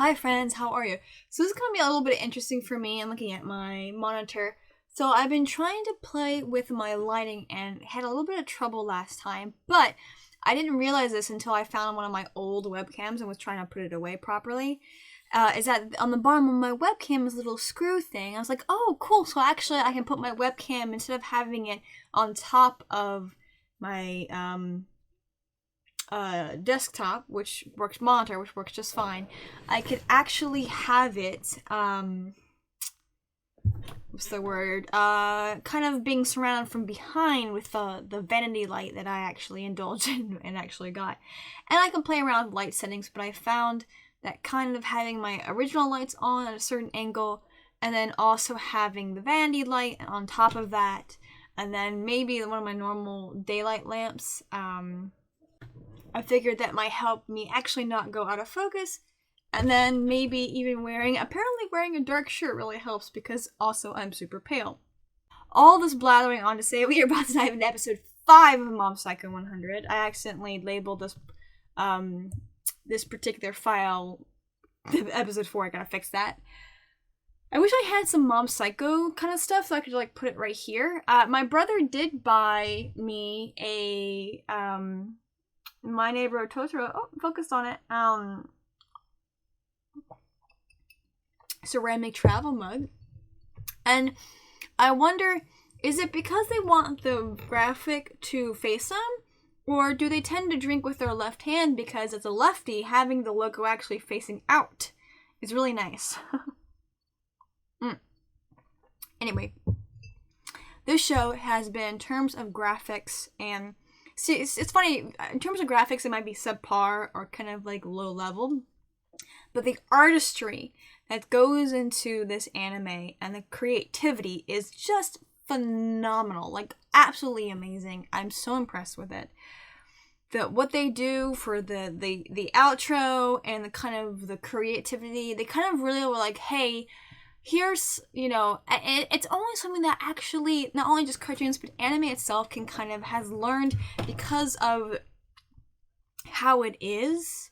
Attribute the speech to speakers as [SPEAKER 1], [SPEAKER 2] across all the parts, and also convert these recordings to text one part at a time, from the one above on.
[SPEAKER 1] Hi friends, how are you? So this is going to be a little bit interesting for me. I'm looking at my monitor. So I've been trying to play with my lighting and had a little bit of trouble last time, but I didn't realize this until I found one of my old webcams and was trying to put it away properly. Is that on the bottom of my webcam is a little screw thing. I was like, oh cool, so actually I can put my webcam, instead of having it on top of my desktop, which works, monitor, which works just fine, I could actually have it, what's the word, kind of being surrounded from behind with the vanity light that I actually indulged in and actually got. And I can play around with light settings, but I found that kind of having my original lights on at a certain angle, and then also having the vanity light on top of that, and then maybe one of my normal daylight lamps, I figured that might help me actually not go out of focus. And then maybe even apparently wearing a dark shirt really helps, because also I'm super pale. All this blathering on to say we are about to dive into episode 5 of Mob Psycho 100. I accidentally labeled this this particular file episode 4. I gotta fix that. I wish I had some Mob Psycho kind of stuff so I could like put it right here. My brother did buy me a My Neighbor Totoro, focused on it, ceramic travel mug. And I wonder, is it because they want the graphic to face them? Or do they tend to drink with their left hand because as a lefty, having the logo actually facing out is really nice. Anyway, this show has been, in terms of graphics, and see, it's funny, in terms of graphics, it might be subpar or kind of like low level, but the artistry that goes into this anime and the creativity is just phenomenal, like absolutely amazing. I'm so impressed with it. What they do for the outro and the kind of the creativity, they kind of really were like, hey, here's, it's only something that actually, not only just cartoons, but anime itself can kind of, has learned, because of how it is,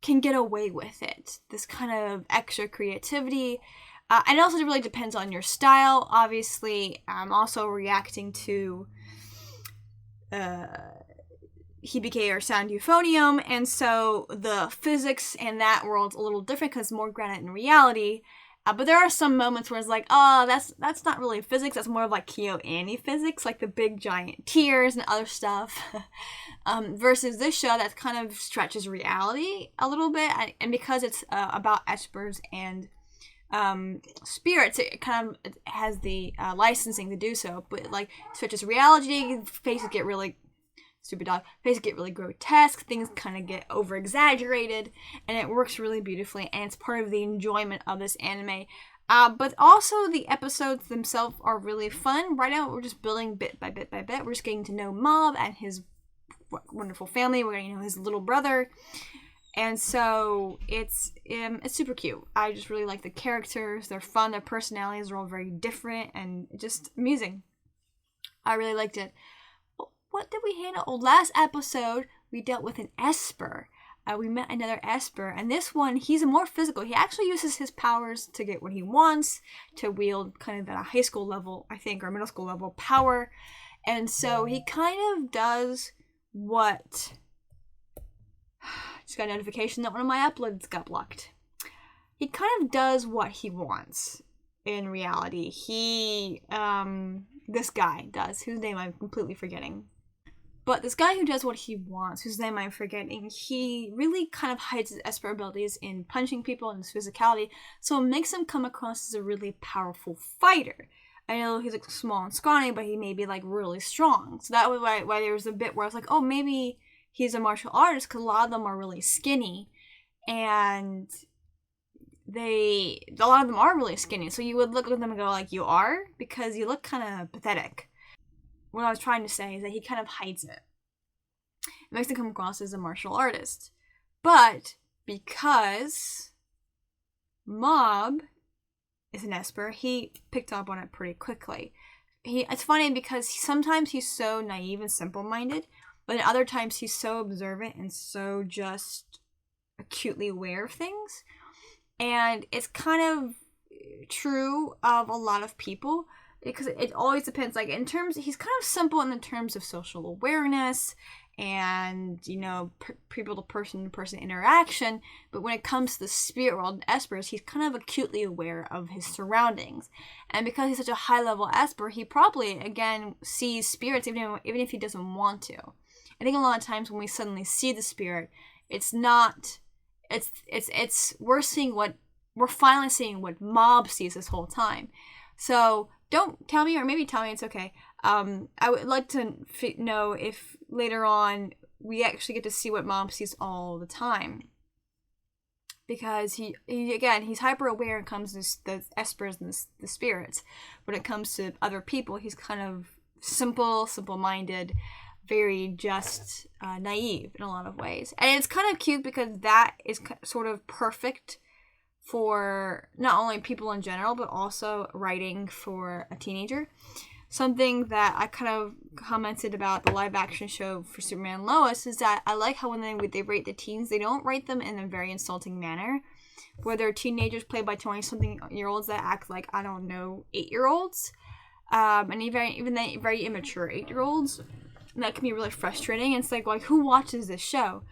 [SPEAKER 1] can get away with it. This kind of extra creativity. And it also really depends on your style. Obviously, I'm also reacting to Hibike or Sound Euphonium, and so the physics in that world's a little different because it's more grounded in reality. But there are some moments where it's like, oh, that's not really physics. That's more of like KyoAni physics, like the big giant tears and other stuff. Versus this show that kind of stretches reality a little bit, and because it's about espers and spirits, it kind of has the licensing to do so. But like stretches reality, faces get really faces get really grotesque, things kind of get over exaggerated, and it works really beautifully, and it's part of the enjoyment of this anime. But also the episodes themselves are really fun. Right now we're just building bit by bit by bit. We're just getting to know Mob and his wonderful family. We're getting to know his little brother, and so it's super cute. I just really like the characters. They're fun. Their personalities are all very different and just amusing. I really liked it. What did we handle? Last episode, we dealt with an Esper. We met another Esper, and this one, he's more physical. He actually uses his powers to get what he wants, to wield kind of at a high school level, I think, or middle school level power. And so he kind of does what... Just got a notification that one of my uploads got blocked. He kind of does what he wants in reality. This guy does, whose name I'm completely forgetting. But this guy who does what he wants, whose name I'm forgetting, he really kind of hides his Esper abilities in punching people and his physicality, so it makes him come across as a really powerful fighter. I know he's like small and scrawny, but he may be like really strong. So that was why there was a bit where I was like, oh, maybe he's a martial artist, because a lot of them are really skinny, and a lot of them are really skinny. So you would look at them and go like, you are? Because you look kind of pathetic. What I was trying to say is that he kind of hides it. It makes him come across as a martial artist. But because Mob is an Esper, he picked up on it pretty quickly. It's funny because sometimes he's so naive and simple-minded, but then other times he's so observant and so just acutely aware of things. And it's kind of true of a lot of people, because it always depends. Like, in terms, he's kind of simple in the terms of social awareness and, you know, people to person interaction, but when it comes to the spirit world and espers, he's kind of acutely aware of his surroundings. And because he's such a high level esper, he probably, again, sees spirits even if he doesn't want to. I think a lot of times when we suddenly see the spirit, it's not, we're finally seeing what Mob sees this whole time. So don't tell me, or maybe tell me, it's okay. I would like to know if later on we actually get to see what Mob sees all the time. Because he again, he's hyper aware when it comes to the espers and the spirits. When it comes to other people, he's kind of simple-minded, very just naive in a lot of ways. And it's kind of cute because that is sort of perfect for not only people in general, but also writing for a teenager. Something that I kind of commented about the live action show for Superman and Lois is that I like how when they rate the teens, they don't rate them in a very insulting manner, where they're teenagers played by 20-something-year-olds that act like, I don't know, 8-year-olds, and even very immature 8-year-olds. And that can be really frustrating. And it's like who watches this show?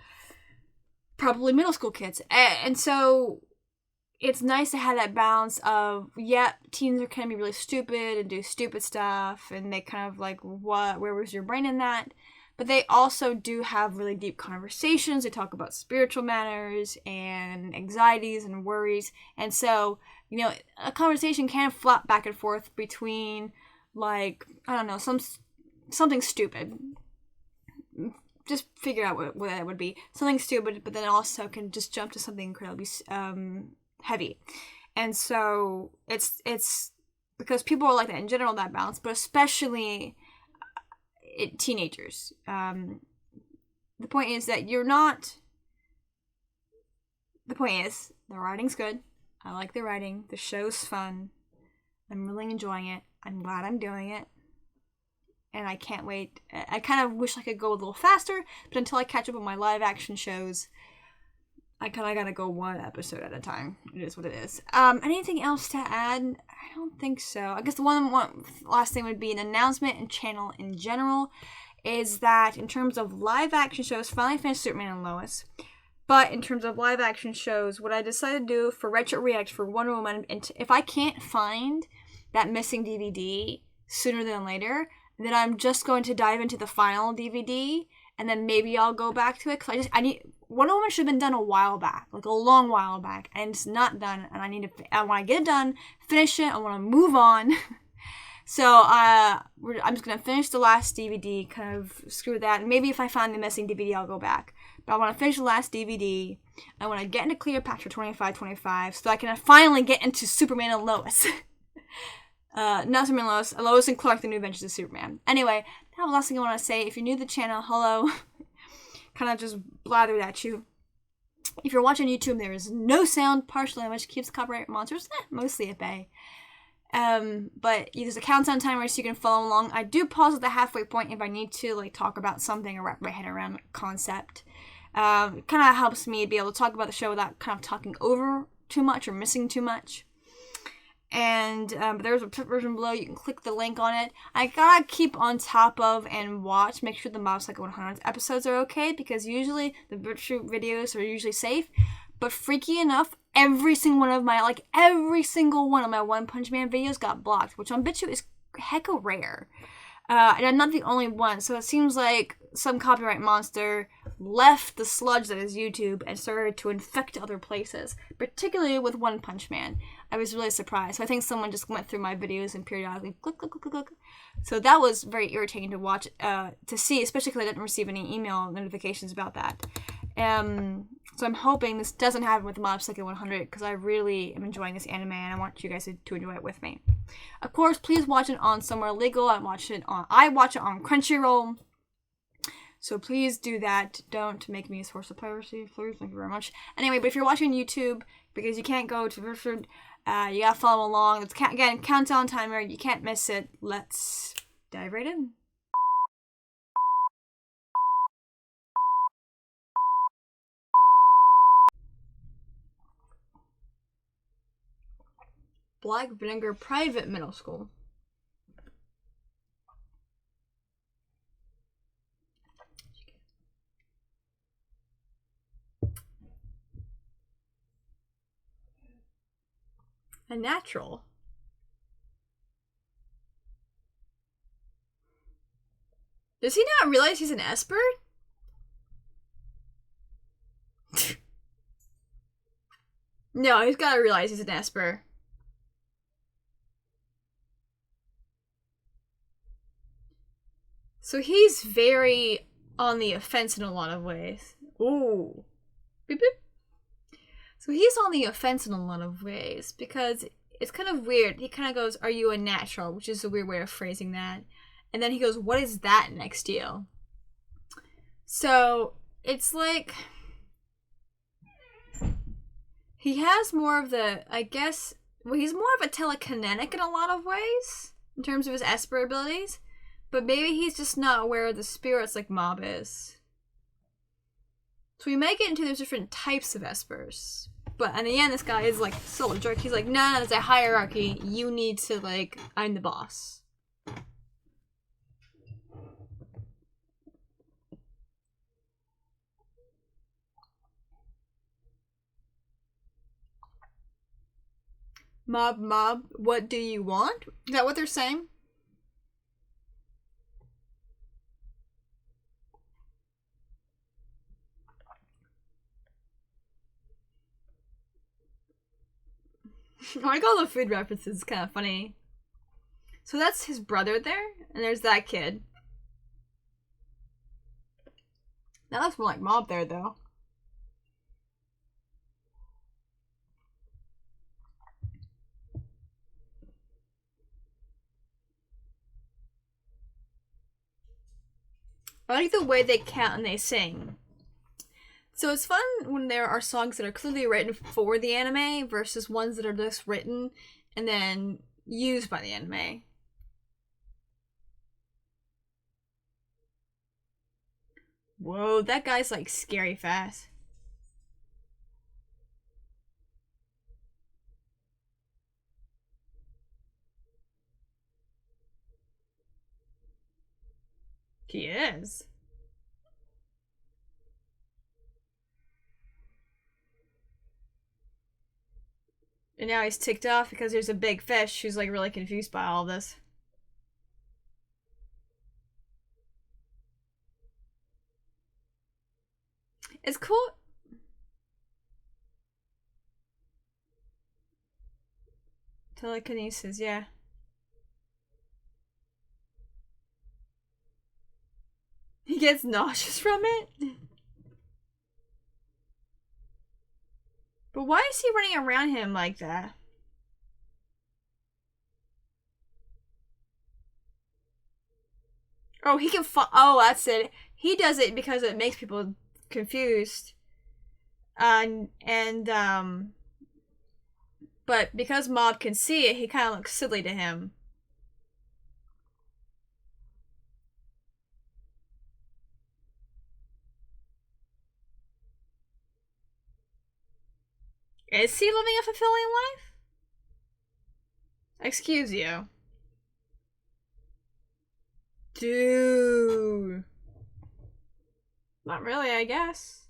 [SPEAKER 1] Probably middle school kids. And so it's nice to have that balance of, yeah, teens can be really stupid and do stupid stuff, and they kind of like, where was your brain in that? But they also do have really deep conversations. They talk about spiritual matters and anxieties and worries. And so, you know, a conversation can flop back and forth between, like, I don't know, something stupid. Just figure out what that would be. Something stupid, but then also can just jump to something incredibly heavy. And so it's because people are like that in general, that balance, but especially teenagers. The point is that the point is the writing's good. I like the writing. The show's fun. I'm really enjoying it. I'm glad I'm doing it. And I can't wait. I kind of wish I could go a little faster, but until I catch up with my live action shows, I kind of gotta go one episode at a time. It is what it is. Anything else to add? I don't think so. I guess the one last thing would be an announcement and channel in general, is that in terms of live action shows, finally finished Superman and Lois. But in terms of live action shows, what I decided to do for Retro React for Wonder Woman, and if I can't find that missing DVD sooner than later, then I'm just going to dive into the final DVD, and then maybe I'll go back to it, because I need, Wonder Woman should have been done a while back, like a long while back, and it's not done, and I want to get it done, finish it, I want to move on. So I'm just going to finish the last DVD, kind of screw that, and maybe if I find the missing DVD, I'll go back. But I want to finish the last DVD, I want to get into Cleopatra 2525, so I can finally get into Superman and Lois. Not Superman and Lois and Clark, The New Adventures of Superman. Anyway, that was the last thing I want to say. If you're new to the channel, hello. Kind of just blathered at you. If you're watching YouTube, there is no sound, partially, which keeps copyright monsters mostly at bay. But there's a countdown timer so you can follow along. I do pause at the halfway point if I need to, like, talk about something or wrap my head around a concept. It kind of helps me be able to talk about the show without kind of talking over too much or missing too much. And there's a version below. You can click the link on it. I gotta keep on top of and watch, make sure the Mob Psycho 100 episodes are okay, because usually the virtual videos are usually safe. But freaky enough, every single one of my One Punch Man videos got blocked, which on BitChute is hecka rare. And I'm not the only one, so it seems like some copyright monster left the sludge that is YouTube and started to infect other places, particularly with One Punch Man. I was really surprised. So I think someone just went through my videos and periodically click, click, click, click, click. So that was very irritating to watch, to see, especially because I didn't receive any email notifications about that. So I'm hoping this doesn't happen with Mob Psycho 100, because I really am enjoying this anime and I want you guys to enjoy it with me. Of course, please watch it on somewhere legal. I watch it on Crunchyroll. So please do that. Don't make me a source of piracy, please. Thank you very much. Anyway, but if you're watching YouTube, because you can't go to Virtual, you gotta follow along. It's again, countdown timer. You can't miss it. Let's dive right in. Black Vinegar Private Middle School. A natural. Does he not realize he's an Esper? No, he's gotta realize he's an Esper. So he's very on the offense in a lot of ways. Ooh. Beep, beep. So he's on the offense in a lot of ways because it's kind of weird. He kind of goes, "Are you a natural?" Which is a weird way of phrasing that. And then he goes, "What is that next deal?" So it's like he has more of the, I guess, well, he's more of a telekinetic in a lot of ways in terms of his Esper abilities, but maybe he's just not aware of the spirits like Mob is. So we may get into those different types of Espers. But in the end, this guy is like still a jerk. He's like, no, there's a hierarchy. You need to, like, I'm the boss. Mob, what do you want? Is that what they're saying? I like all the food references, it's kind of funny. So that's his brother there, and there's that kid. That looks more like Mob there, though. I like the way they count and they sing. So it's fun when there are songs that are clearly written for the anime versus ones that are just written and then used by the anime. Whoa, that guy's like scary fast. He is. And now he's ticked off because there's a big fish who's like really confused by all this. It's cool. Telekinesis, yeah. He gets nauseous from it? But why is he running around him like that? Oh, he can oh, that's it. He does it because it makes people confused. But because Mob can see it, he kind of looks silly to him. Is he living a fulfilling life? Excuse you. Dude. Not really, I guess.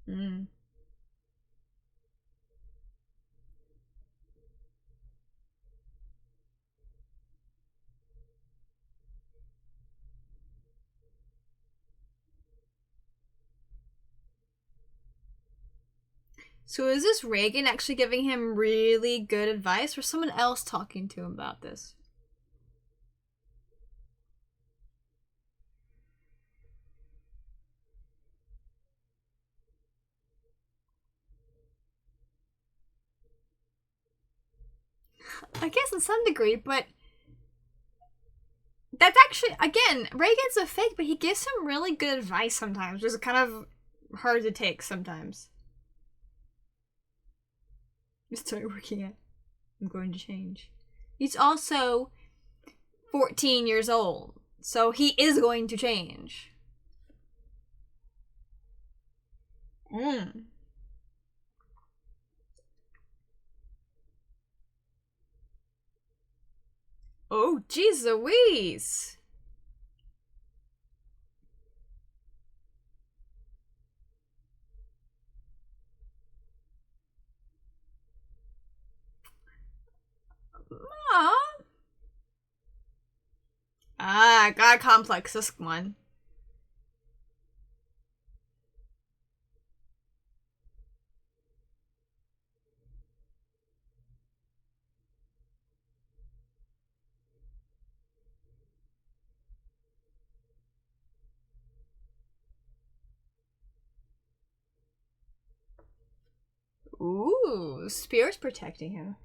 [SPEAKER 1] Mm. So is this Reagan actually giving him really good advice, or someone else talking to him about this? I guess in some degree, but that's actually, again, Reagan's a fake, but he gives him really good advice sometimes, which is kind of hard to take sometimes. You start working at, I'm going to change. He's also 14 years old, so he is going to change. Oh, jeez Louise! Mom? Ah, God complex, this one. Ooh, Spirit's protecting him.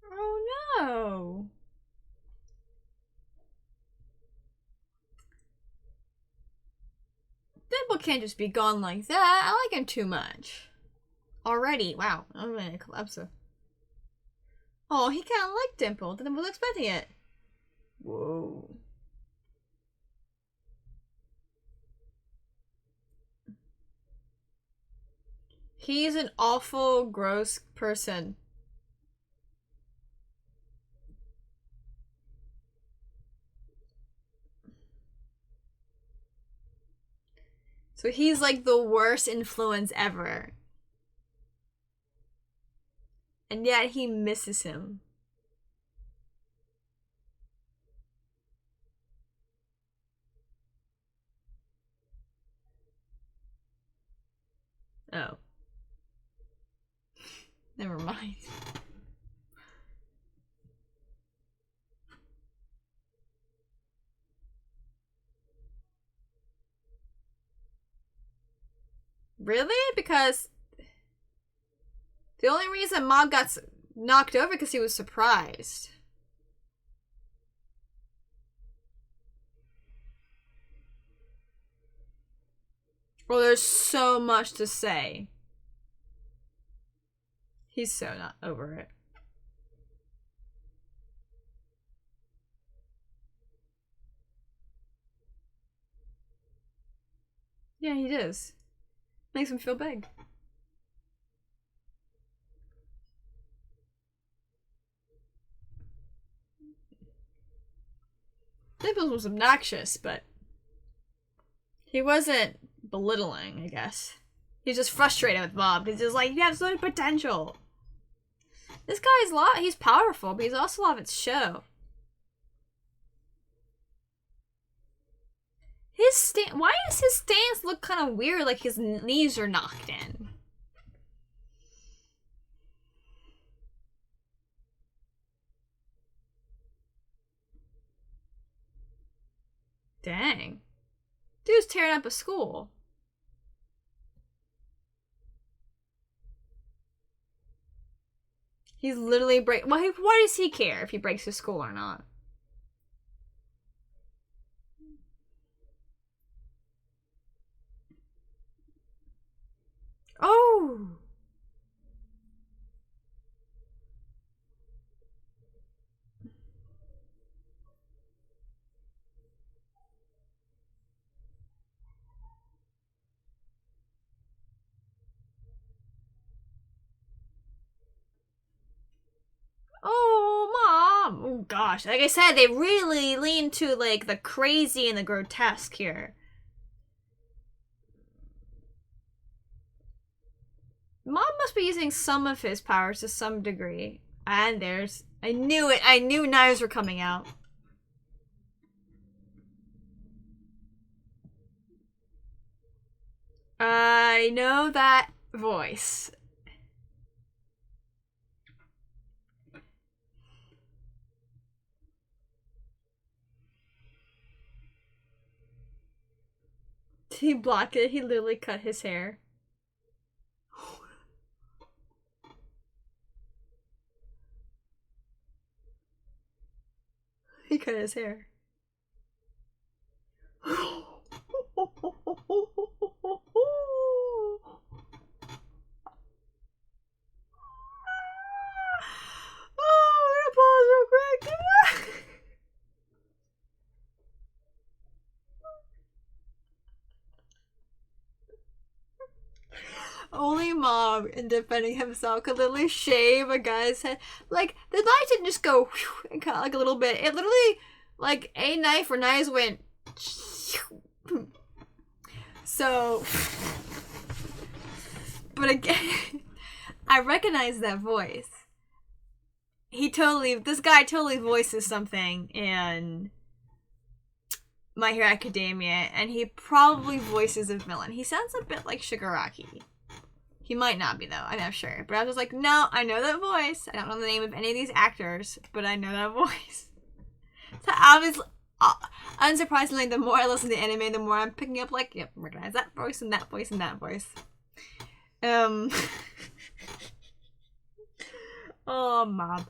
[SPEAKER 1] Oh no! Dimple can't just be gone like that. I like him too much. Already, wow. I'm gonna collapse. Oh, he kind of liked Dimple. Dimple was expecting it. Whoa. He's an awful, gross person. So he's like the worst influence ever. And yet he misses him. Oh. Never mind. Really? Because the only reason Mom got knocked over because he was surprised. Well, there's so much to say. He's so not over it. Yeah, he does. Makes him feel big. Dimples was obnoxious, but he wasn't belittling, I guess. He's just frustrated with Bob because he's like, you have so much potential. This guy's he's powerful, but he's also a lot of its show. Why does his stance look kind of weird, like his knees are knocked in? Dang. Dude's tearing up a school. He's literally why does he care if he breaks his school or not? Oh! Oh, Mom! Oh gosh, like I said, they really lean to like the crazy and the grotesque here. Mom must be using some of his powers to some degree. And I knew it. I knew knives were coming out. I know that voice. Did he block it? He literally cut his hair. He cut his hair. Oh, I'm gonna pause real quick. Only Mob, in defending himself, could literally shave a guy's head. Like, the knife didn't just go and cut like a little bit. It literally, like, a knife or knives went. So, but again, I recognize that voice. This guy totally voices something in My Hero Academia, and he probably voices a villain. He sounds a bit like Shigaraki. He might not be, though. I'm not sure. But I was just like, no, I know that voice. I don't know the name of any of these actors, but I know that voice. So obviously, unsurprisingly, the more I listen to anime, the more I'm picking up, like, yep, recognize that voice and that voice and that voice. Oh, Mob.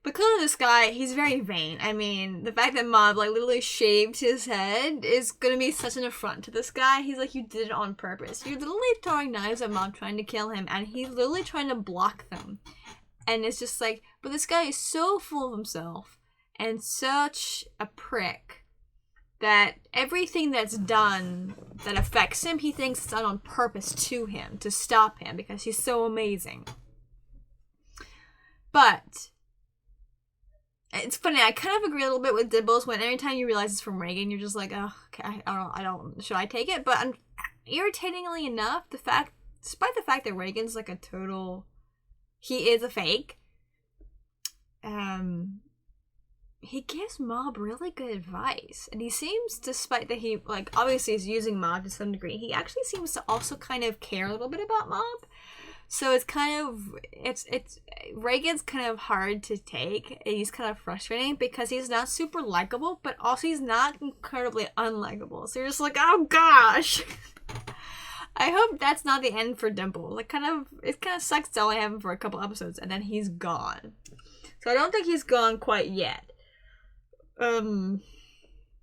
[SPEAKER 1] But clearly this guy, he's very vain. I mean, the fact that Mob, like, literally shaved his head is gonna be such an affront to this guy. He's like, you did it on purpose. You're literally throwing knives at Mob trying to kill him, and he's literally trying to block them. And it's just like, but this guy is so full of himself and such a prick that everything that's done that affects him, he thinks it's done on purpose to him, to stop him, because he's so amazing. But it's funny, I kind of agree a little bit with Dibbles when every time you realize it's from Reagan, you're just like, oh, okay, I don't, should I take it? But irritatingly enough, despite the fact that Reagan's like a total, he is a fake, he gives Mob really good advice. And he seems, despite that he, like, obviously is using Mob to some degree, he actually seems to also kind of care a little bit about Mob. So it's kind of, Reagan's kind of hard to take, and he's kind of frustrating because he's not super likable, but also he's not incredibly unlikable. So you're just like, oh gosh. I hope that's not the end for Dimple. Like, it kind of sucks to only have him for a couple episodes, and then he's gone. So I don't think he's gone quite yet.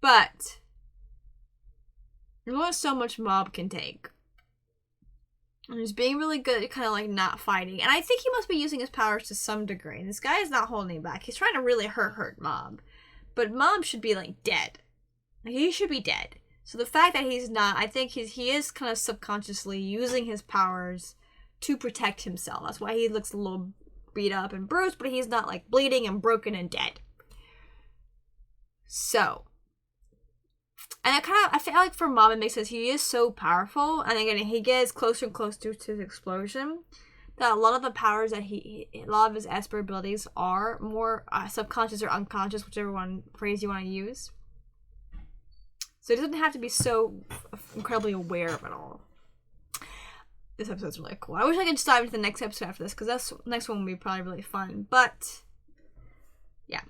[SPEAKER 1] But there's only so much Mob can take. And he's being really good at kind of like not fighting. And I think he must be using his powers to some degree. And this guy is not holding him back. He's trying to really hurt Mob. But Mob should be like dead. He should be dead. So the fact that he's not, I think he is kind of subconsciously using his powers to protect himself. That's why he looks a little beat up and bruised, but he's not like bleeding and broken and dead. So, and I feel like for Mob it makes sense. He is so powerful, and again, he gets closer and closer to his explosion, that a lot of the powers that a lot of his Esper abilities are more subconscious or unconscious, whichever phrase you want to use. So he doesn't have to be so incredibly aware of it all. This episode's really cool. I wish I could just dive into the next episode after this, because the next one will be probably really fun. But yeah.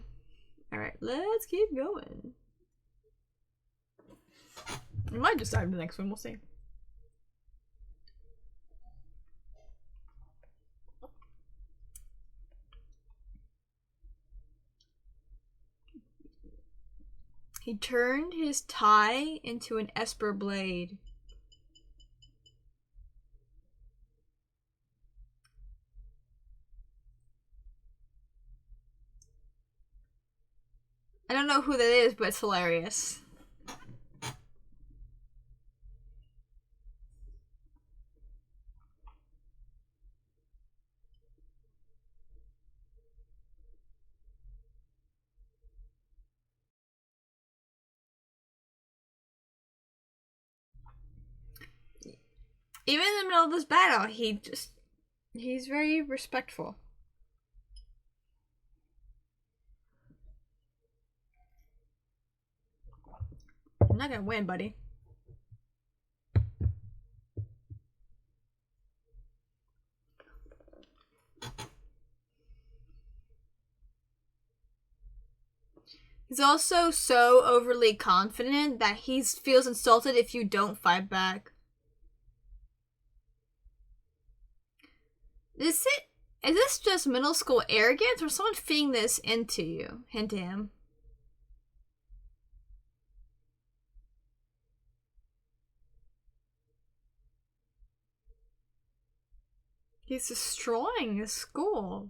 [SPEAKER 1] Alright, let's keep going. We might just dive into the next one, we'll see. He turned his tie into an Esper blade. I don't know who that is, but it's hilarious. Even in the middle of this battle, he's very respectful. I'm not gonna win, buddy. He's also so overly confident that he feels insulted if you don't fight back. Is this just middle school arrogance or someone feeding this into him? He's destroying his school.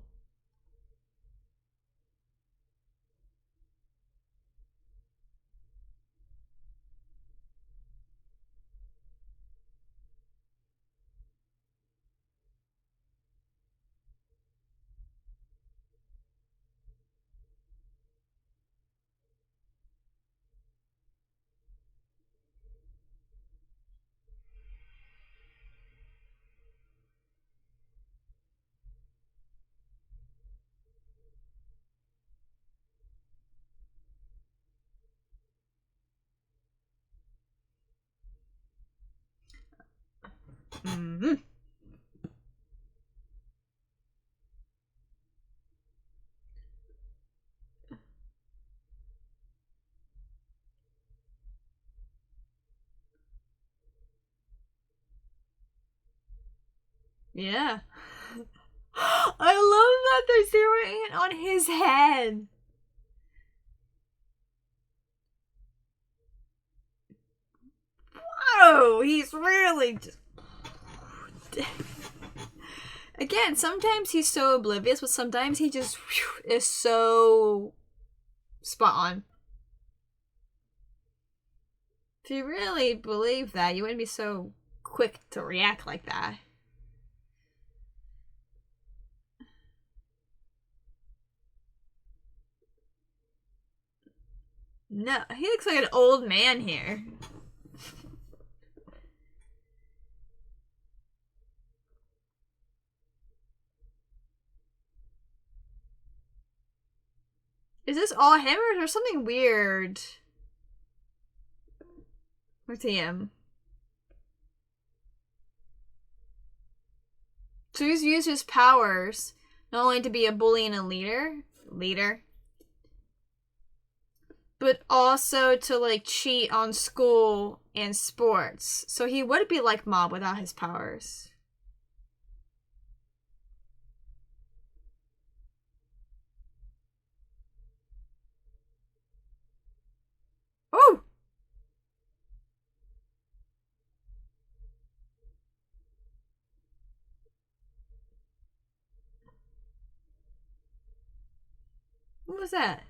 [SPEAKER 1] Mm-hmm. Yeah. I love that they're zeroing in on his head. Whoa, he's really just... Again, sometimes he's so oblivious, but sometimes he just is so spot on. If you really believe that, you wouldn't be so quick to react like that. No, he looks like an old man here. Is this all him or is there something weird with him? So he's used his powers not only to be a bully and a leader, but also to like cheat on school and sports. So he would be like Mob without his powers. Oh! What was that?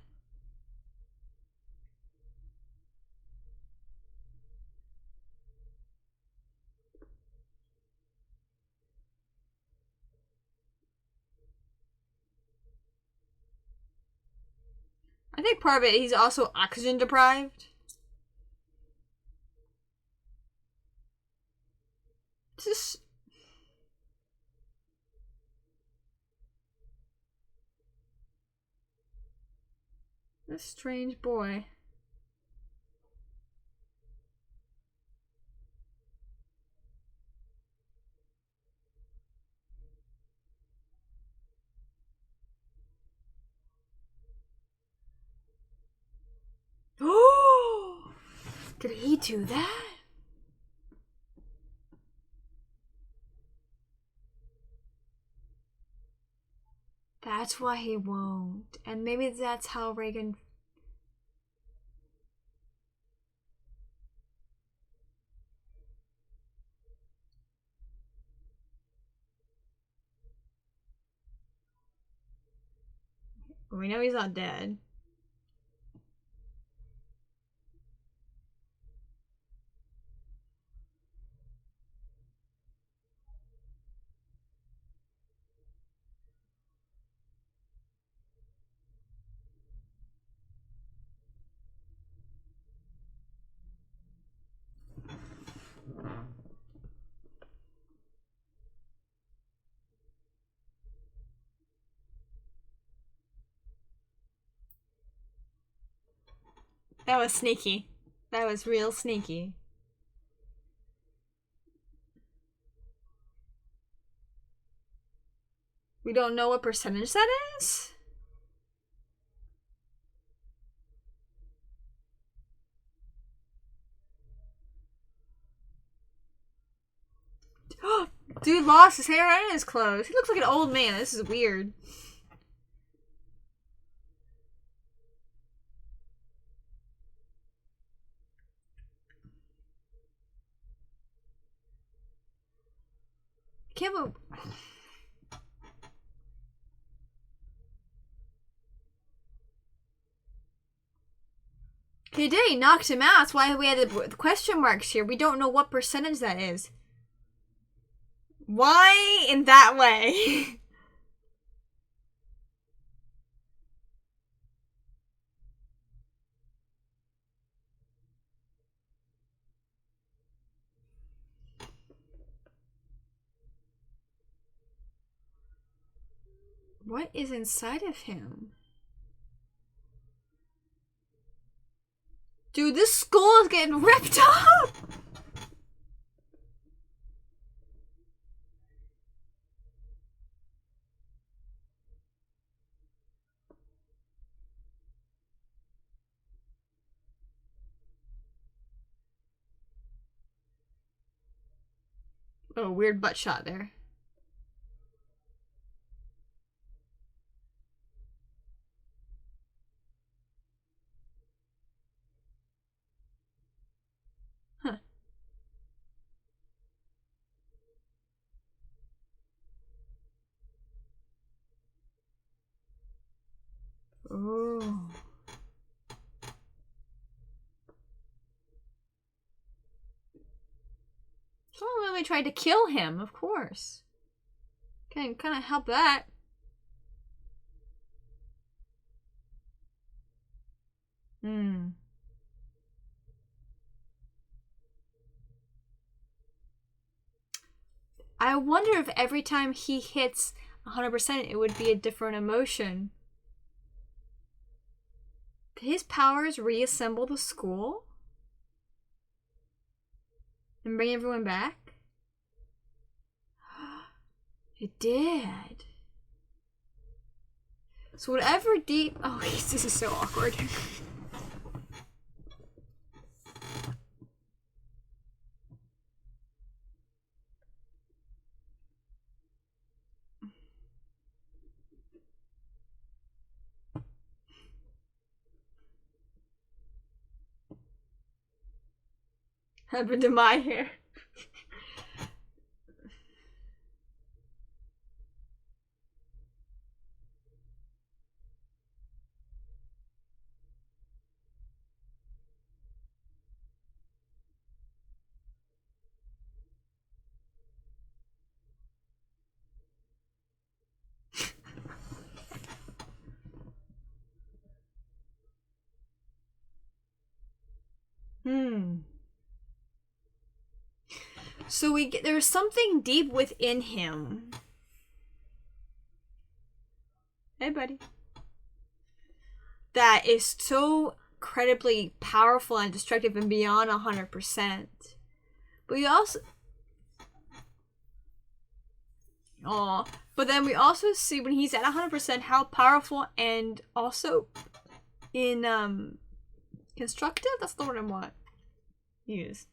[SPEAKER 1] I think part of it, he's also oxygen deprived. This strange boy. Oh! Did he do that? That's why he won't. And maybe that's how Reagan... We know he's not dead. That was sneaky. That was real sneaky. We don't know what percentage that is? Dude lost his hair and his clothes. He looks like an old man. This is weird. Can't believe... He did. He knocked him out. That's why we had the question marks here. We don't know what percentage that is. Why in that way? What is inside of him? Dude, this skull is getting ripped up! Oh, weird butt shot there. Huh. Oh. Someone really tried to kill him, of course. Can kind of help that. Hmm. I wonder if every time he hits 100% it would be a different emotion. Did his powers reassemble the school? And bring everyone back? It did. So whatever deep... Oh, this is so awkward. Happened to my hair. So there's something deep within him. Hey, buddy. That is so incredibly powerful and destructive and beyond 100%. But we also... Aw. But then we also see when he's at 100% how powerful and also in constructive? That's the word I want. Use.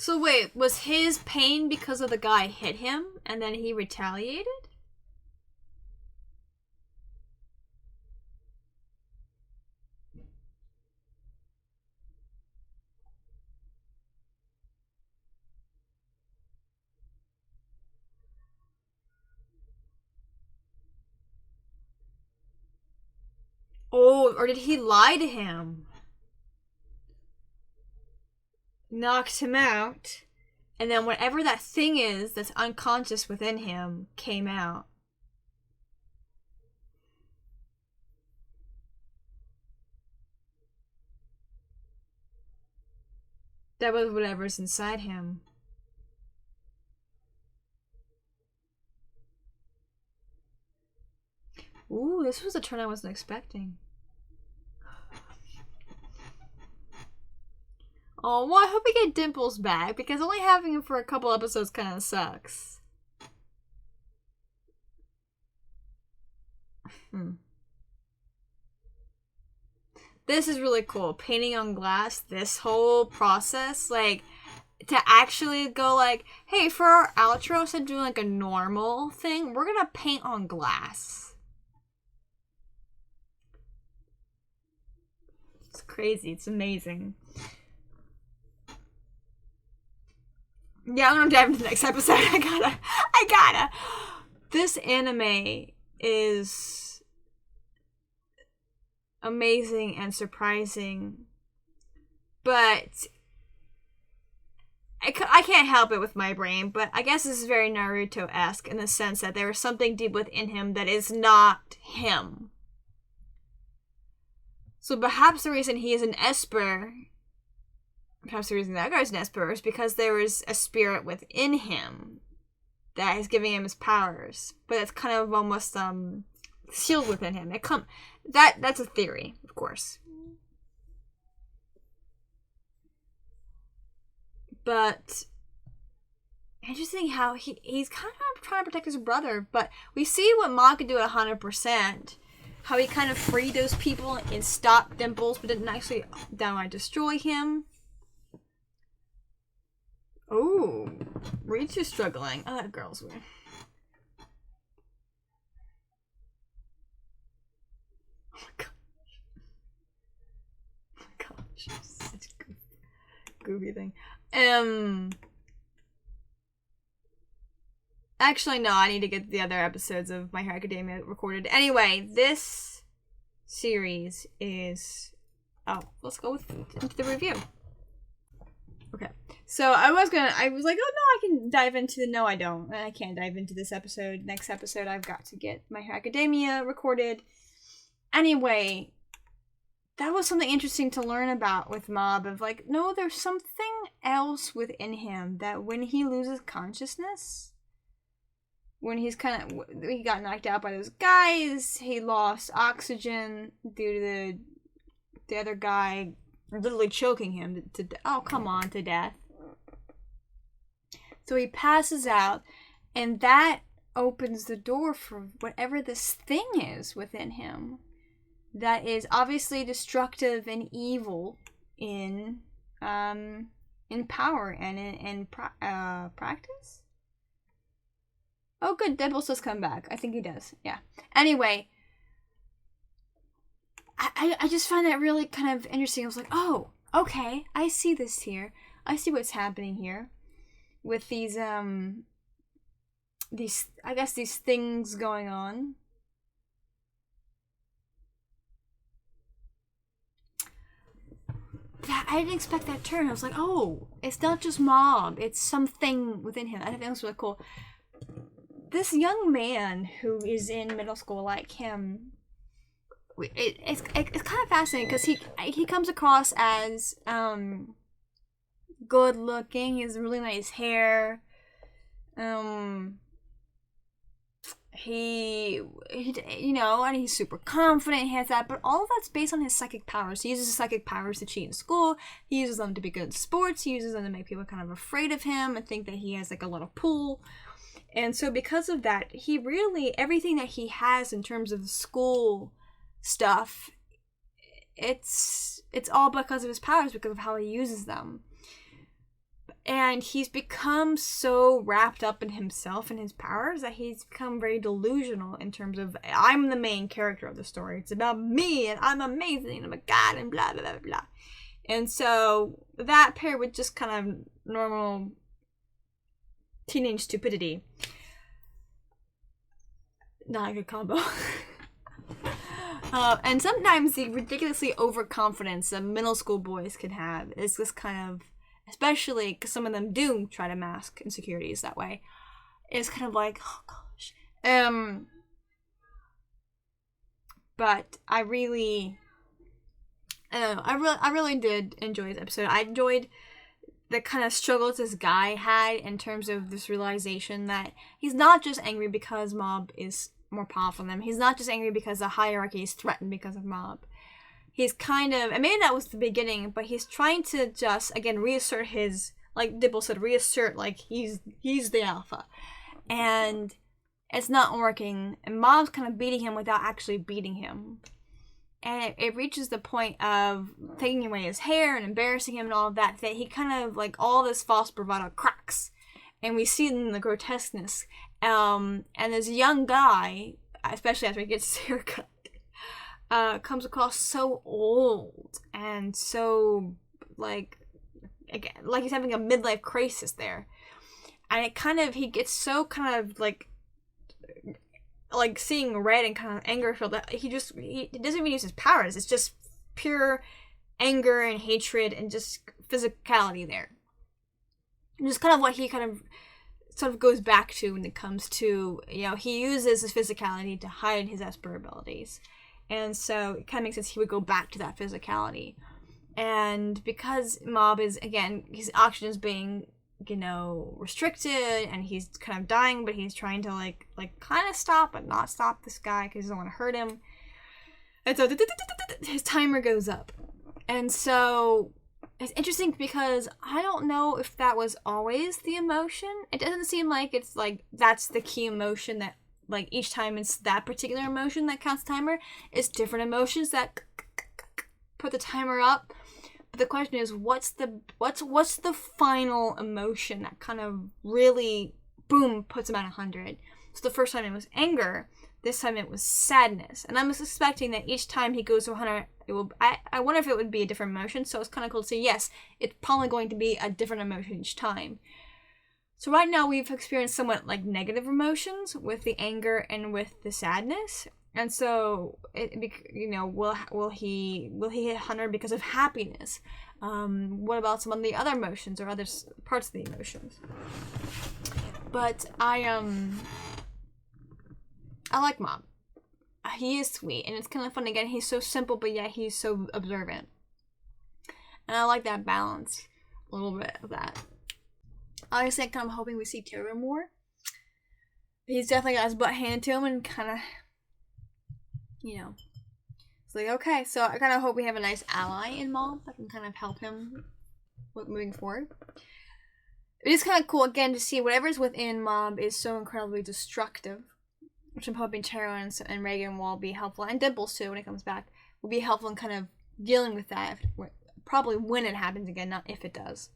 [SPEAKER 1] So wait, was his pain because of the guy hit him and then he retaliated? or did he lie to him? Knocked him out, and then whatever that thing is that's unconscious within him came out. That was whatever's inside him. Ooh, this was a turn I wasn't expecting. Oh, well, I hope we get Dimples back, because only having him for a couple episodes kind of sucks. This is really cool. Painting on glass, this whole process, like, to actually go like, hey, for our outro, instead of doing like a normal thing, we're gonna paint on glass. It's crazy. It's amazing. Yeah, I'm gonna dive into the next episode. I gotta. This anime is amazing and surprising, but I can't help it with my brain, but I guess this is very Naruto-esque in the sense that there is something deep within him that is not him. So perhaps the reason he is an Esper, perhaps the reason that guy's an Esper, is because there is a spirit within him that is giving him his powers, but it's kind of almost sealed within him. That's a theory, of course. But interesting how he's kind of trying to protect his brother, but we see what Ma could do at 100%. How he kind of freed those people and stopped Dimples, but didn't actually downright destroy him. Oh, Richu's struggling. Oh, that girl's weird. Oh my gosh. Oh my gosh. Such a goofy thing. Actually, no, I need to get the other episodes of My Hero Academia recorded. Anyway, this series is... Oh, let's go into the review. Okay. So I was like, oh no, I can dive into no, I don't. I can't dive into this episode. Next episode, I've got to get My Hero Academia recorded. Anyway, that was something interesting to learn about with Mob of like, no, there's something else within him that when he loses consciousness, when he got knocked out by those guys, he lost oxygen due to the other guy literally choking him to death. So he passes out, and that opens the door for whatever this thing is within him that is obviously destructive and evil in power and in practice. Oh, good. Dimples does come back. I think he does. Yeah. Anyway, I just find that really kind of interesting. I was like, oh, okay. I see this here. I see what's happening here with these things going on. I didn't expect that turn. I was like, oh, it's not just Mob. It's something within him. I think that was really cool. This young man who is in middle school like him, it's kind of fascinating because he comes across as good looking. He has really nice hair. He and he's super confident. He has that, but all of that's based on his psychic powers. He uses his psychic powers to cheat in school. He uses them to be good at sports. He uses them to make people kind of afraid of him and think that he has like a lot of pull. And so because of that, he really, everything that he has in terms of school stuff, it's all because of his powers, because of how he uses them. And he's become so wrapped up in himself and his powers that he's become very delusional in terms of, I'm the main character of the story. It's about me, and I'm amazing, and I'm a god, and blah, blah, blah, blah. And so that paired with just kind of normal teenage stupidity, not a good combo. And sometimes the ridiculously overconfidence that middle school boys can have is this kind of, especially because some of them do try to mask insecurities that way, is kind of like, oh gosh. But I really did enjoy this episode. I enjoyed the kind of struggles this guy had in terms of this realization that he's not just angry because Mob is more powerful than him. He's not just angry because the hierarchy is threatened because of Mob. He's kind of, and maybe that was the beginning, but he's trying to just, again, reassert his, like Dibble said, reassert, like, he's the alpha. And it's not working, and Mob's kind of beating him without actually beating him. And it reaches the point of taking away his hair and embarrassing him and all of that, that he kind of, like, all this false bravado cracks. And we see it in the grotesqueness. And this young guy, especially after he gets his haircut, comes across so old and so, like he's having a midlife crisis there. And it kind of, he gets so kind of, like seeing red and kind of anger filled that he doesn't even use his powers. It's just pure anger and hatred and just physicality there. And just kind of what he kind of sort of goes back to when it comes to, you know, he uses his physicality to hide his Esper abilities. And so it kind of makes sense he would go back to that physicality. And because Mob is, again, his oxygen is being, you know, restricted, and he's kind of dying, but he's trying to, like kind of stop, but not stop this guy because he doesn't want to hurt him. And so his timer goes up. And so it's interesting because I don't know if that was always the emotion. It doesn't seem like it's like that's the key emotion that, like, each time it's that particular emotion that counts the timer. It's different emotions that put the timer up. But the question is, what's the final emotion that kind of really, boom, puts him at 100? So the first time it was anger. This time it was sadness. And I'm suspecting that each time he goes to 100, it will. I wonder if it would be a different emotion. So it's kind of cool to say, yes, it's probably going to be a different emotion each time. So right now we've experienced somewhat like negative emotions with the anger and with the sadness. And so, you know, will he hit 100 because of happiness? What about some of the other emotions or other parts of the emotions? But I like Mob. He is sweet, and it's kind of fun. Again, he's so simple, but yet he's so observant. And I like that balance, a little bit of that. Obviously, I'm kind of hoping we see Terra more. He's definitely got his butt handed to him, and kind of, you know, it's like, okay, so I kind of hope we have a nice ally in Mob that can kind of help him with moving forward. It is kind of cool, again, to see whatever's within Mob is so incredibly destructive, which I'm hoping Taro and Reagan will be helpful, and Dimples too, when it comes back, will be helpful in kind of dealing with that, probably when it happens again, not if it does.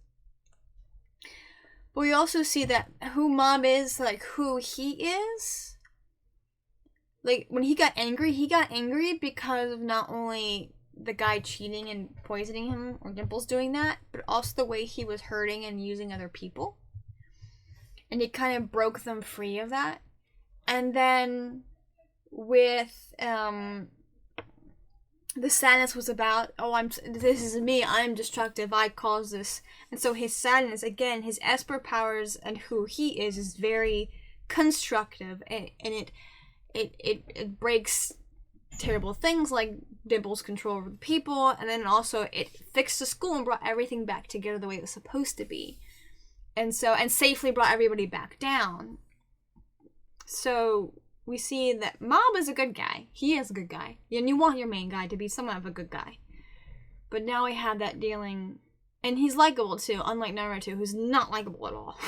[SPEAKER 1] But we also see that who Mob is, like, who he is. Like, when he got angry because of not only the guy cheating and poisoning him, or Dimples doing that, but also the way he was hurting and using other people. And he kind of broke them free of that. And then with the sadness was about, this is me, I'm destructive, I caused this. And so his sadness, again, his Esper powers and who he is very constructive, and it breaks terrible things like Dimple's control over the people, and then also it fixed the school and brought everything back together the way it was supposed to be. And safely brought everybody back down. So we see that Mob is a good guy. He is a good guy. And you want your main guy to be somewhat of a good guy. But now we have that dealing. And he's likable too, unlike Naruto, who's not likable at all.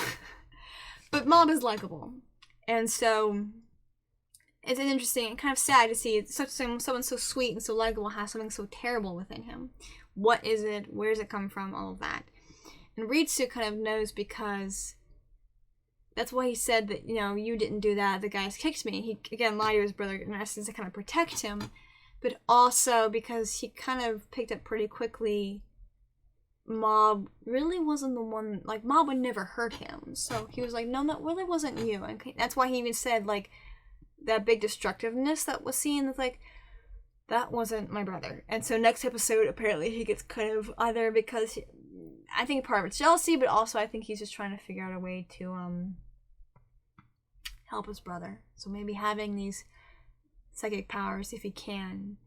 [SPEAKER 1] But Mob is likable. And so it's interesting and kind of sad to see someone so sweet and so likable has something so terrible within him. What is it? Where does it come from? All of that. And Ritsu kind of knows because that's why he said that, you know, you didn't do that, the guys kicked me. He, again, lied to his brother in essence to kind of protect him. But also because he kind of picked up pretty quickly Mob really wasn't the one, like, Mob would never hurt him. So he was like, no, that really wasn't you. And that's why he even said, like, that big destructiveness that was seen, it's like, that wasn't my brother. And so next episode, apparently he gets kind of either because I think part of it's jealousy, but also I think he's just trying to figure out a way to help his brother. So maybe having these psychic powers, if he can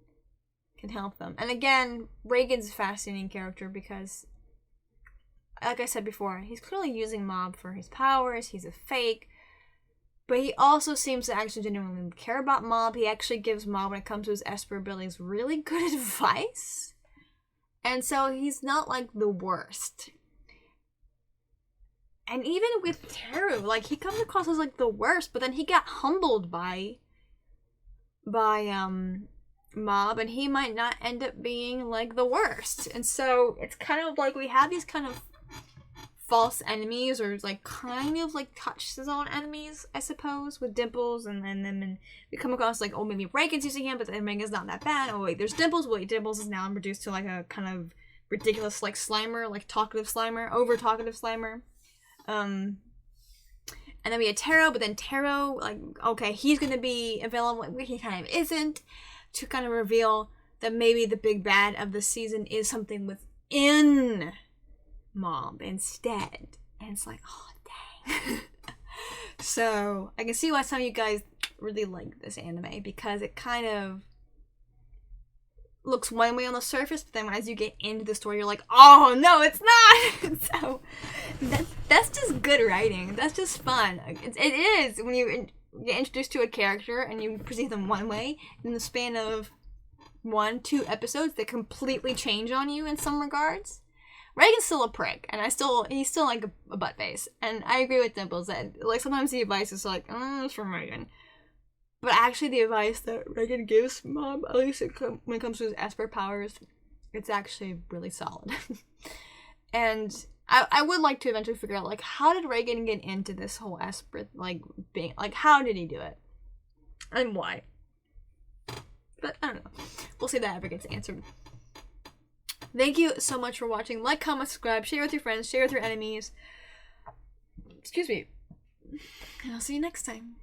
[SPEAKER 1] help them. And again, Reagan's a fascinating character because, like I said before, he's clearly using Mob for his powers. He's a fake. But he also seems to actually genuinely care about Mob. He actually gives Mob, when it comes to his Esper abilities, really good advice. And so he's not, like, the worst. And even with Teru, like, he comes across as, like, the worst, but then he got humbled by Mob, and he might not end up being, like, the worst. And so it's kind of like we have these kind of false enemies, or like kind of like touches on enemies, I suppose, with Dimples, and then we come across like, oh, maybe Reagan's using him, but then Reagan's not that bad. Oh wait, there's Dimples. Wait, Dimples is now reduced to like a kind of ridiculous like Slimer, like talkative Slimer, over talkative Slimer. And then we had Taro, but then Taro, like, okay, he's gonna be available. He kind of isn't, to kind of reveal that maybe the big bad of the season is something within Mob instead. And it's like, oh dang. So I can see why some of you guys really like this anime, because it kind of looks one way on the surface, but then as you get into the story, you're like, oh no, it's not. So that's just good writing. That's just fun. It is when you get introduced to a character and you perceive them one way, in the span of 1-2 episodes they completely change on you in some regards. Reagan's still a prick, and he's still like a butt face, and I agree with Dimples that like sometimes the advice is like, it's from Reagan, but actually the advice that Reagan gives Mob, at least when it comes to his Esper powers, it's actually really solid. And I would like to eventually figure out, like, how did Reagan get into this whole Esper, like, being, like, how did he do it? And why? But I don't know. We'll see if that ever gets answered. Thank you so much for watching. Like, comment, subscribe, share with your friends, share with your enemies. Excuse me. And I'll see you next time.